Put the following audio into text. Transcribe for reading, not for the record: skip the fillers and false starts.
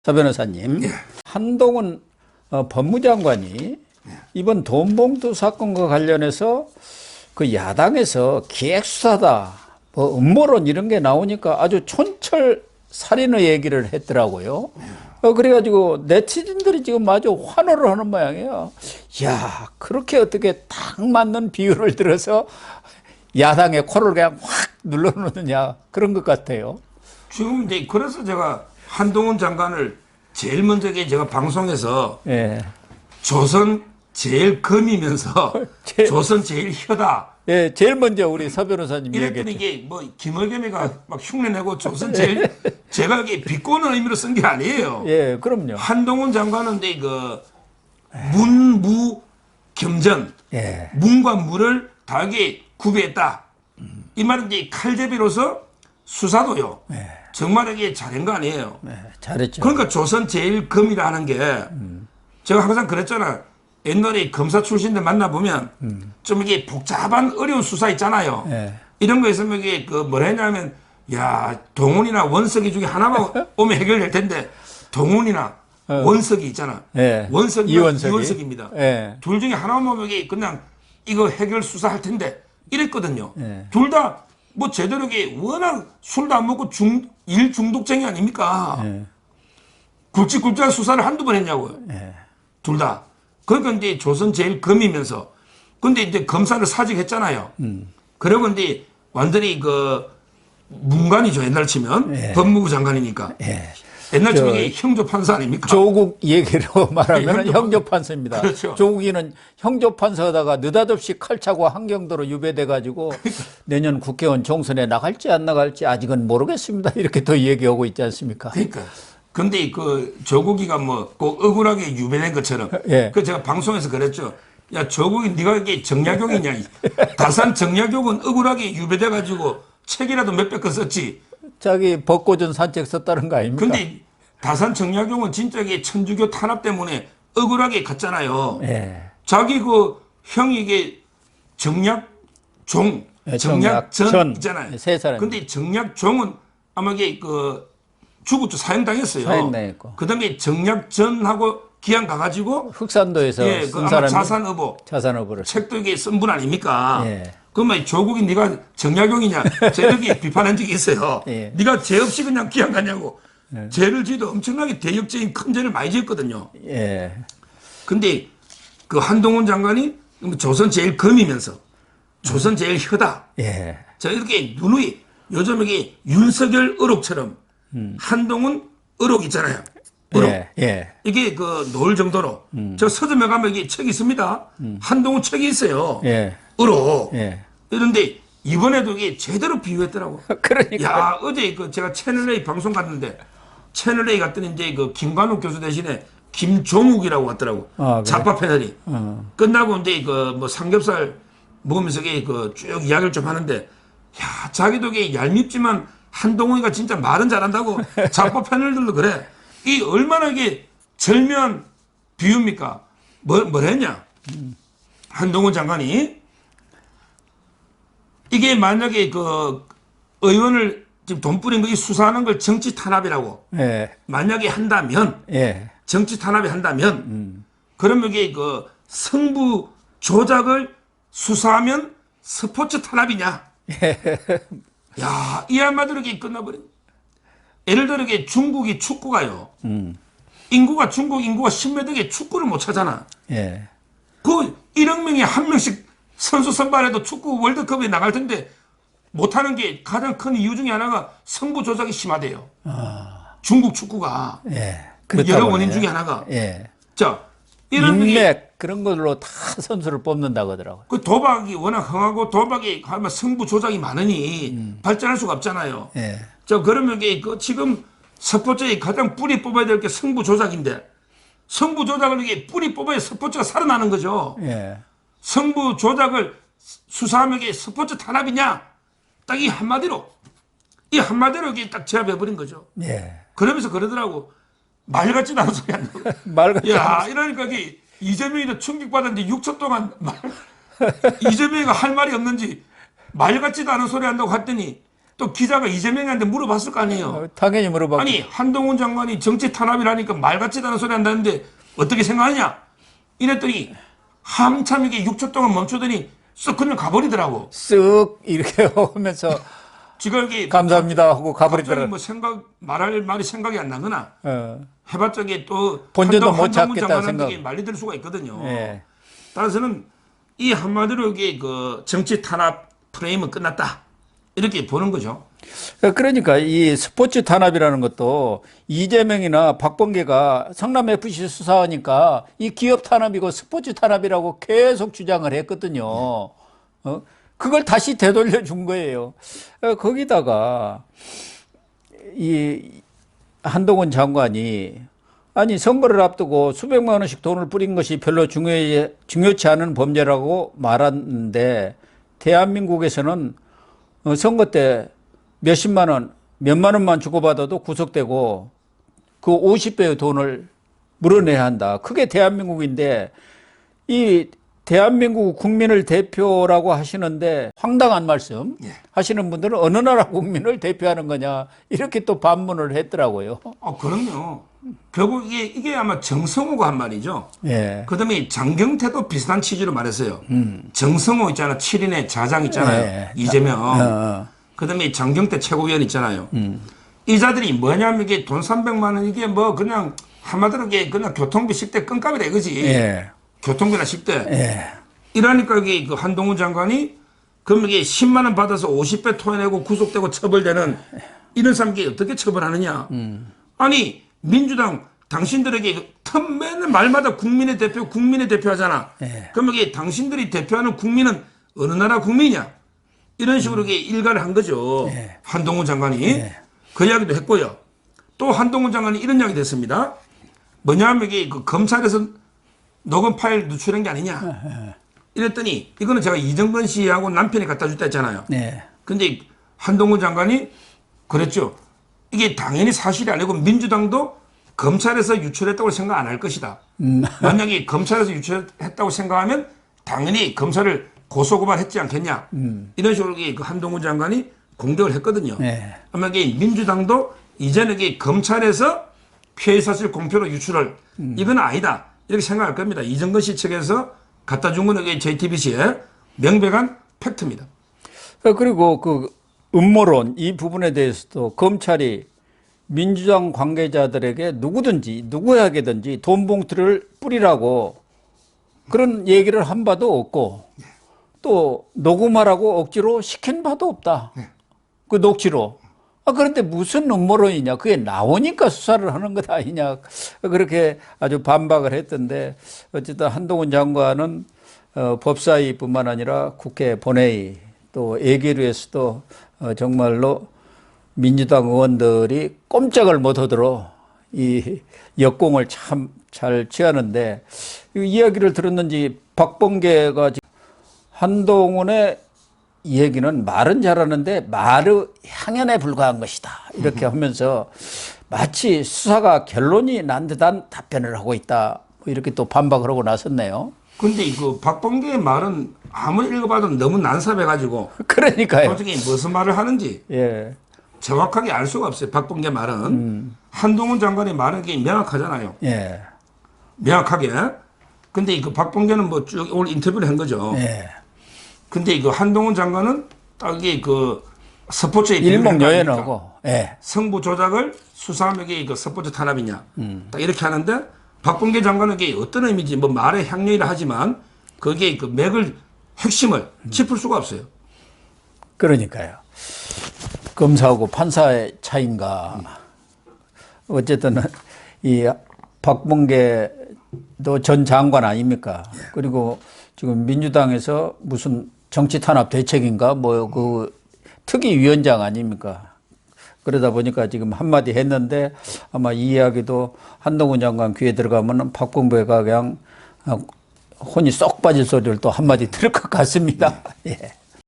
서 변호사님, 예. 한동훈 법무장관이 이번 돈봉투 사건과 관련해서 그 야당에서 기획수사다, 뭐 음모론 이런 게 나오니까 아주 촌철살인의 얘기를 했더라고요. 그래가지고 네티즌들이 지금 아주 환호를 하는 모양이에요. 야, 그렇게 어떻게 딱 맞는 비유를 들어서 야당의 코를 그냥 확 눌러놓느냐, 그런 것 같아요. 지금 이제 그래서 제가 한동훈 장관을 제일 먼저 제가 방송에서 예. 조선 제일 검이면서 조선 제일 혀다. 예, 제일 먼저 우리 서 변호사님 이랬더니 얘기했죠. 이게 뭐 김의겸이가 막 흉내내고 조선 제일 제가 이게 비꼬는 의미로 쓴 게 아니에요. 예, 그럼요. 한동훈 장관은 이제 그 문무 겸전, 예. 문과 무를 다르게 구비했다. 이 말은 이제 칼제비로서 수사도요. 정말 이게 잘한 거 아니에요. 네, 잘했죠. 그러니까 조선 제일 검이라 하는 게 제가 항상 그랬잖아. 옛날에 검사 출신들 만나보면 좀 이게 복잡한 어려운 수사 있잖아요. 예. 이런 거 있으면 이게 그 뭐라 했냐면 야, 동훈이나 원석이 중에 하나만 오면 해결될 텐데 동훈이나 원석이 있잖아. 예. 원석이나 이원석입니다. 예. 둘 중에 하나만 오면 이게 그냥 이거 해결 수사할 텐데 이랬거든요. 예. 둘 다 뭐 제대로 이게 워낙 술도 안 먹고 일 중독쟁이 아닙니까? 예. 굵직굵직한 수사를 한두 번 했냐고요. 예. 둘 다. 그러니까 이제 조선 제일 검이면서 근데 이제 검사를 사직했잖아요. 그러고 이제 완전히 그 문관이죠. 옛날 치면 예. 법무부 장관이니까. 예. 옛날 치면 이게 형조 판사 아닙니까? 조국 얘기로 말하면 네, 형조판사입니다. 그렇죠. 조국이는 형조판사하다가 느닷없이 칼 차고 한경도로 유배돼가지고 내년 국회의원 총선에 나갈지 안 나갈지 아직은 모르겠습니다. 이렇게 또 얘기하고 있지 않습니까? 그러니까. 근데 그 조국이가 뭐 꼭 억울하게 유배된 것처럼. 예. 그 제가 방송에서 그랬죠. 야, 조국이 네가 이게 정약용이냐. 다산 정약용은 억울하게 유배돼가지고 책이라도 몇백 권 썼지. 자기 벚꽃은 산책 썼다는 거 아닙니까? 근데 다산 정약용은 진짜 이게 천주교 탄압 때문에 억울하게 갔잖아요. 예. 자기 그 형이 이게 정약종, 예, 정약전 정약전. 있잖아요. 세 사람. 근데 정약종은 아마 이게 그 죽었죠. 사형당했어요. 사형당했고. 그 다음에 정약전하고 기양 가가지고 흑산도에서 예, 그 쓴 아마 사람이 자산어보 자산어보를 책도 이게 쓴 분 아닙니까? 예. 그러면 조국이 네가 정약용이냐? 제력이 비판한 적이 있어요. 예. 네가 죄 없이 그냥 기양 갔냐고. 죄를 지도 엄청나게 대역죄인 큰 죄를 많이 지었거든요. 예. 근데 그 한동훈 장관이 조선 제일 검이면서 조선 제일 혀다. 예. 자, 이렇게 누누이 요즘 이게 윤석열 의혹처럼 한동훈 의혹 있잖아요. 의혹. 예. 예. 이게 그 놓을 정도로 저 서점에 가면 이게 책이 있습니다. 한동훈 책이 있어요. 예. 의혹. 예. 이런데 이번에도 이게 제대로 비유했더라고. 그러니까. 야, 어제 그 제가 채널A 방송 갔는데 채널A 갔더니 이제 그 김관욱 교수 대신에 김종욱이라고 왔더라고. 아, 그래? 작가 패널이. 끝나고 이제 그 뭐 삼겹살 먹으면서 그쭉 이야기를 좀 하는데 야, 자기도 이게 얄밉지만 한동훈이가 진짜 말은 잘한다고 작가 패널들도 그래. 이 얼마나 이게 절묘한 비유입니까? 뭘 했냐? 한동훈 장관이 이게 만약에 그 의원을 지금 돈 뿌린 거 이 수사하는 걸 정치 탄압이라고 예. 만약에 한다면 예. 정치 탄압이 한다면 그러면 이게 그 승부 조작을 수사하면 스포츠 탄압이냐? 야, 이 한마디로 이게 끝나버린. 예를 들어 이게 중국이 축구가요. 인구가 중국 인구가 10몇 억에 축구를 못 차잖아. 예. 그 1억 명에 한 명씩 선수 선발해도 축구 월드컵에 나갈 텐데 못하는 게 가장 큰 이유 중에 하나가 승부 조작이 심하대요. 중국 축구가. 예. 그 그렇다고 여러 원인 그러네요. 중에 하나가. 예. 자, 이런 게 인맥 그런 걸로 다 선수를 뽑는다고 하더라고요. 그 도박이 워낙 흥하고 도박이 하면 승부 조작이 많으니 발전할 수가 없잖아요. 예. 자, 그러면 이게 그 지금 스포츠의 가장 뿌리 뽑아야 될 게 승부 조작인데 승부 조작을 이게 뿌리 뽑아야 스포츠가 살아나는 거죠. 예. 승부 조작을 수사하면 이게 스포츠 탄압이냐? 딱 이 한마디로 이게 딱 제압해버린 거죠. 예. 그러면서 그러더라고. 말 같지도 않은 소리 한다고. 말 같지 야, 이러니까 이게 이재명이도 충격받았는데 6초 동안 이재명이가 할 말이 없는지 말 같지도 않은 소리 한다고 했더니 또 기자가 이재명한테 물어봤을 거 아니에요. 당연히 물어봤고. 아니 한동훈 장관이 정치 탄압이라니까 말 같지도 않은 소리 한다는데 어떻게 생각하냐? 이랬더니 한참 이게 6초 동안 멈추더니 쓱 그냥 가버리더라고. 쓱 이렇게 오면서 지금 이게 감사합니다 하고 갑자기 가버리더라고요. 뭐 말할 말이 생각이 안 나거나 해봤자 이게 또 본전도 못 한동훈 찾겠다 장관한테 생각. 말리 들 수가 있거든요. 예. 따라서는 이 한마디로 이게 그 정치 탄압 프레임은 끝났다 이렇게 보는 거죠. 그러니까 이 스포츠 탄압이라는 것도 이재명이나 박범계가 성남FC 수사하니까 이 기업 탄압이고 스포츠 탄압이라고 계속 주장을 했거든요. 그걸 다시 되돌려 준 거예요. 거기다가 이 한동훈 장관이 아니 선거를 앞두고 수백만 원씩 돈을 뿌린 것이 별로 중요치 않은 범죄라고 말하는데 대한민국에서는 선거 때 몇십만 원, 몇만 원만 주고받아도 구속되고 그 50배의 돈을 물어내야 한다. 그게 대한민국인데 이 대한민국 국민을 대표라고 하시는데 황당한 말씀 하시는 분들은 어느 나라 국민을 대표하는 거냐 이렇게 또 반문을 했더라고요. 그럼요. 결국 이게 아마 정성호가 한 말이죠. 예. 그다음에 장경태도 비슷한 취지로 말했어요. 정성호 있잖아, 7인의 자장 있잖아요. 예. 이재명. 그다음에 장경태 최고위원 있잖아요. 이 자들이 뭐냐면 이게 돈 300만 원 이게 뭐 그냥 한마디로 이게 그냥 교통비 식대 껌값이다 이거지. 예. 교통비나 식대. 예. 이러니까 이게 그 한동훈 장관이 그럼 이게 10만 원 받아서 50배 토해내고 구속되고 처벌되는 이런 사람이 어떻게 처벌하느냐. 아니 민주당 당신들에게 맨날 말마다 국민의 대표 하잖아. 예. 그럼 이게 당신들이 대표하는 국민은 어느 나라 국민이냐. 이런 식으로 이게 일가를 한 거죠. 예. 한동훈 장관이. 예. 그 이야기도 했고요. 또 한동훈 장관이 이런 이야기도 했습니다. 뭐냐면 이게 그 검찰에서 녹음 파일 누출한 게 아니냐. 이랬더니 이거는 제가 이정건 씨하고 남편이 갖다 줬다 했잖아요. 네. 근데 한동훈 장관이 그랬죠. 이게 당연히 사실이 아니고 민주당도 검찰에서 유출했다고 생각 안 할 것이다. 만약에 검찰에서 유출했다고 생각하면 당연히 검찰을 고소고발했지 않겠냐. 이런 식으로 그 한동훈 장관이 공격을 했거든요. 네. 아마 이게 민주당도 이제는 이게 검찰에서 피해사실 공표로 유출을 이건 아니다. 이렇게 생각할 겁니다. 이정건 씨 측에서 갖다 준 거는 JTBC의 명백한 팩트입니다. 그리고 그 음모론 이 부분에 대해서도 검찰이 민주당 관계자들에게 누구든지 누구에게든지 돈 봉투를 뿌리라고 그런 얘기를 한 바도 없고 또 녹음하라고 억지로 시킨 바도 없다. 그 녹취로. 그런데 무슨 음모론이냐. 그게 나오니까 수사를 하는 것 아니냐. 그렇게 아주 반박을 했던데 어쨌든 한동훈 장관은 법사위뿐만 아니라 국회 본회의 또 예결위에서도 정말로 민주당 의원들이 꼼짝을 못하도록 이 역공을 참 잘 취하는데 이 이야기를 들었는지 박범계가 한동훈의 얘기는 말은 잘하는데 말의 향연에 불과한 것이다. 이렇게 하면서 마치 수사가 결론이 난 듯한 답변을 하고 있다. 이렇게 또 반박을 하고 나섰네요. 근데 그 박범계의 말은 아무리 읽어봐도 너무 난삽해가지고 그러니까요. 솔직히 무슨 말을 하는지 예. 정확하게 알 수가 없어요. 박범계 말은. 한동훈 장관의 말은 게 명확하잖아요. 예. 명확하게. 근데 그 박범계는 뭐 쭉 오늘 인터뷰를 한 거죠. 예. 근데 이거 한동훈 장관은 딱 이게 그 스포츠에 일목요연하고, 예. 성부 조작을 수사하면 이게 그 스포츠 탄압이냐. 딱 이렇게 하는데 박범계 장관은 이게 어떤 의미인지 뭐 말의 향연이라 하지만 거기에 그 맥을 핵심을 짚을 수가 없어요. 그러니까요. 검사하고 판사의 차이인가. 어쨌든 이 박범계도 전 장관 아닙니까? 그리고 지금 민주당에서 무슨 정치 탄압 대책인가 뭐 그 특위위원장 아닙니까? 그러다 보니까 지금 한마디 했는데 아마 이 이야기도 한동훈 장관 귀에 들어가면 박범계가 그냥 혼이 쏙 빠질 소리를 또 한마디 들을 것 같습니다. 예.